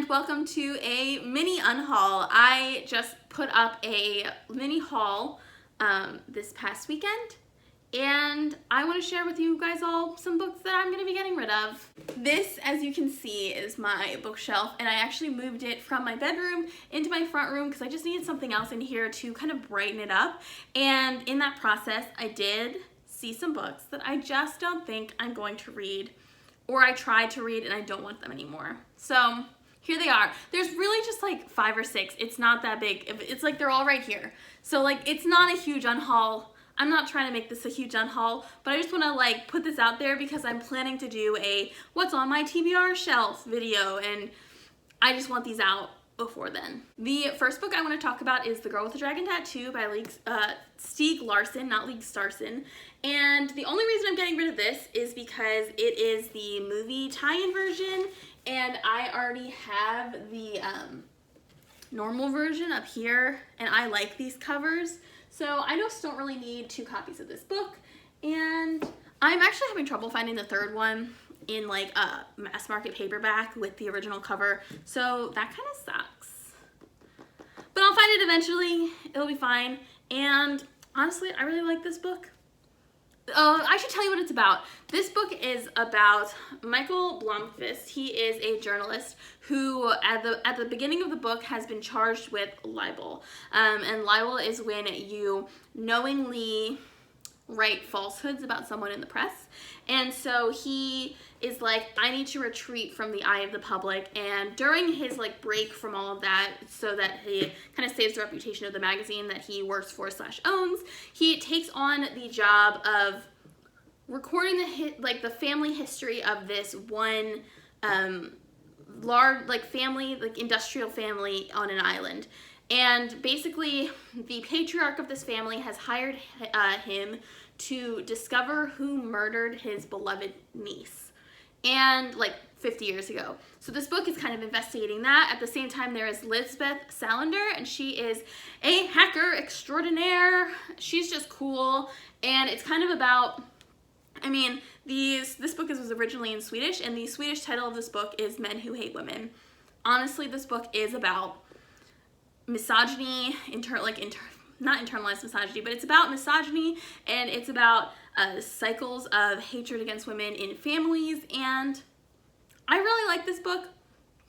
welcome to a mini unhaul. I just put up a mini haul this past weekend, and I want to share with you guys all some books that I'm going to be getting rid of. This, as you can see, is my bookshelf, and I actually moved it from my bedroom into my front room because I just needed something else in here to kind of brighten it up. And in that process, I did see some books that I just don't think I'm going to read, or I tried to read and I don't want them anymore. So here they are. There's really just like 5 or 6. It's not that big. It's like they're all right here. So like it's not a huge unhaul. I'm not trying to make this a huge unhaul, but I just want to like put this out there because I'm planning to do a what's on my TBR shelf video, and I just want these out before then. The first book I want to talk about is The Girl with the Dragon Tattoo by Stieg Larsson, not League Starson. And the only reason I'm getting rid of this is because it is the movie tie-in version, and I already have the normal version up here, and I like these covers. So I just don't really need 2 copies of this book, and I'm actually having trouble finding the third one in like a mass market paperback with the original cover, so that kind of sucks. But I'll find it eventually, it'll be fine, and honestly, I really like this book. I should tell you what it's about. This book is about Michael Blomqvist. He is a journalist who, at the beginning of the book, has been charged with libel. And libel is when you knowingly write falsehoods about someone in the press. And so he is like, I need to retreat from the eye of the public. And during his like break from all of that, so that he kind of saves the reputation of the magazine that he works for / owns, he takes on the job of recording the family history of this one large industrial family on an island. And basically, the patriarch of this family has hired him to discover who murdered his beloved niece, and like 50 years ago. So this book is kind of investigating that. At the same time, there is Lisbeth Salander, and she is a hacker extraordinaire. She's just cool, and it's kind of about, I mean, this book was originally in Swedish, and the Swedish title of this book is Men Who Hate Women. Honestly, this book is about misogyny, not internalized misogyny, but it's about misogyny, and it's about cycles of hatred against women in families, and I really like this book.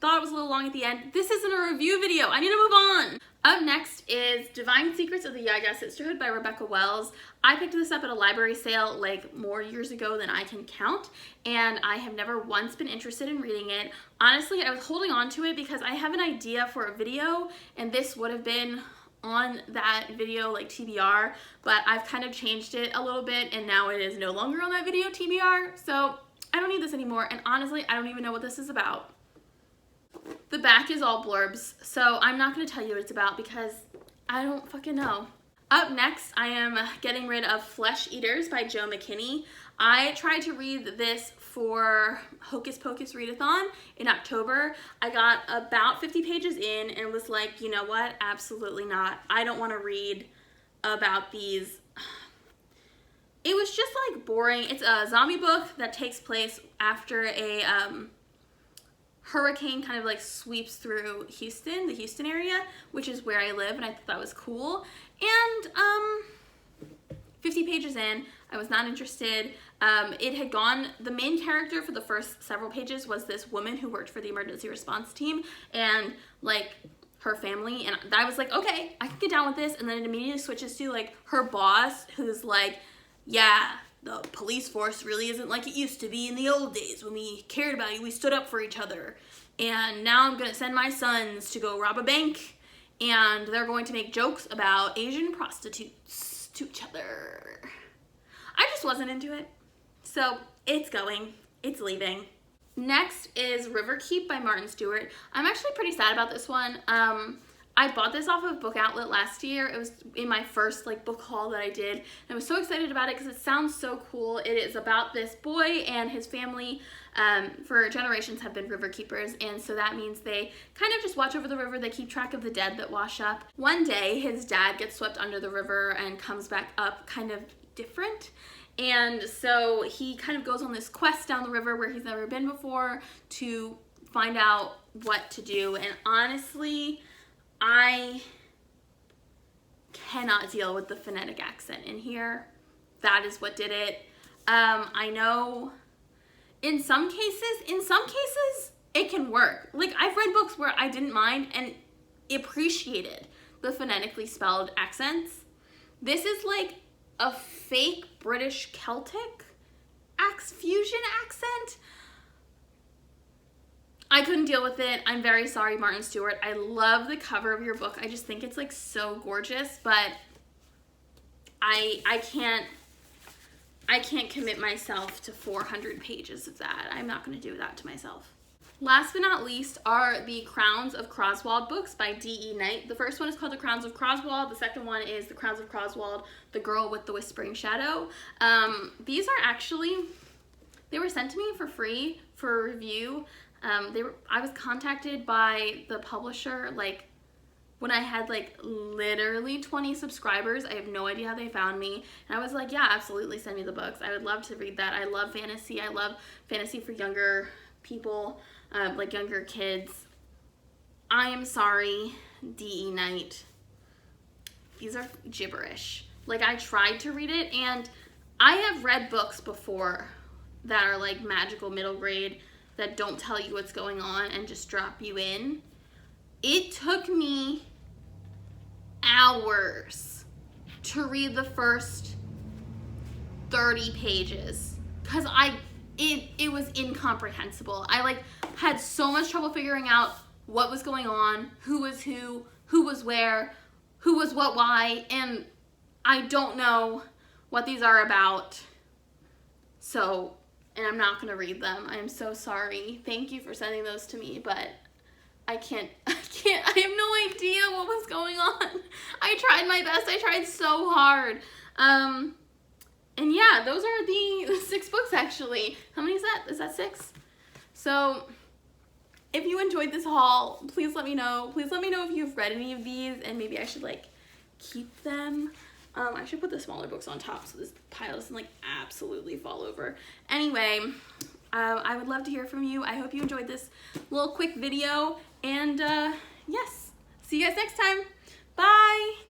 Thought it was a little long at the end. This isn't a review video. I need to move on. Up next is Divine Secrets of the Yaga Sisterhood by Rebecca Wells. I picked this up at a library sale like more years ago than I can count, and I have never once been interested in reading it. Honestly, I was holding on to it because I have an idea for a video, and this would have been on that video like TBR, but I've kind of changed it a little bit, and now it is no longer on that video TBR, so I don't need this anymore, and honestly, I don't even know what this is about. The back is all blurbs, so I'm not going to tell you what it's about because I don't fucking know. Up next, I am getting rid of Flesh Eaters by Joe McKinney. I tried to read this for Hocus Pocus Readathon in October. I got about 50 pages in and was like, you know what? Absolutely not. I don't want to read about these. It was just like boring. It's a zombie book that takes place after a hurricane kind of like sweeps through Houston, the Houston area, which is where I live, and I thought that was cool. And 50 pages in, I was not interested. It had gone, the main character for the first several pages was this woman who worked for the emergency response team, and like her family, and I was like, okay, I can get down with this. And then it immediately switches to like her boss, who's like, yeah, the police force really isn't like it used to be in the old days when we cared about you, we stood up for each other. And now I'm gonna send my sons to go rob a bank, and they're going to make jokes about Asian prostitutes to each other. I just wasn't into it. So it's going, it's leaving. Next is Riverkeep by Martin Stewart. I'm actually pretty sad about this one. I bought this off of Book Outlet last year. It was in my first like book haul that I did, and I was so excited about it because it sounds so cool. It is about this boy and his family. For generations have been river keepers, and so that means they kind of just watch over the river. They keep track of the dead that wash up. One day his dad gets swept under the river and comes back up kind of different, and so he kind of goes on this quest down the river where he's never been before to find out what to do. And honestly, I cannot deal with the phonetic accent in here. That is what did it. I know in some cases it can work. Like, I've read books where I didn't mind and appreciated the phonetically spelled accents. This is like a fake British Celtic fusion accent. I couldn't deal with it. I'm very sorry, Martin Stewart. I love the cover of your book. I just think it's like so gorgeous, but I can't commit myself to 400 pages of that. I'm not going to do that to myself. Last but not least are the Crowns of Croswald books by D.E. Knight. The first one is called The Crowns of Croswald. The second one is The Crowns of Croswald, The Girl with the Whispering Shadow. These are actually, they were sent to me for free for review. I was contacted by the publisher like when I had like literally 20 subscribers. I have no idea how they found me. And I was like, yeah, absolutely, send me the books. I would love to read that. I love fantasy. I love fantasy for younger people, like younger kids. I am sorry, D.E. Knight. These are gibberish. Like, I tried to read it, and I have read books before that are like magical middle grade that don't tell you what's going on and just drop you in. It took me hours to read the first 30 pages because it was incomprehensible. I like had so much trouble figuring out what was going on, who was where, who was what, why, and I don't know what these are about. So, and I'm not gonna read them. I am so sorry. Thank you for sending those to me, but I have no idea what was going on. I tried my best. I tried so hard. And yeah, those are the 6 books actually. How many is that? Is that 6? So if you enjoyed this haul, please let me know. Please let me know if you've read any of these and maybe I should like keep them. I should put the smaller books on top so this pile doesn't like absolutely fall over. Anyway, I would love to hear from you. I hope you enjoyed this little quick video. And yes, see you guys next time. Bye.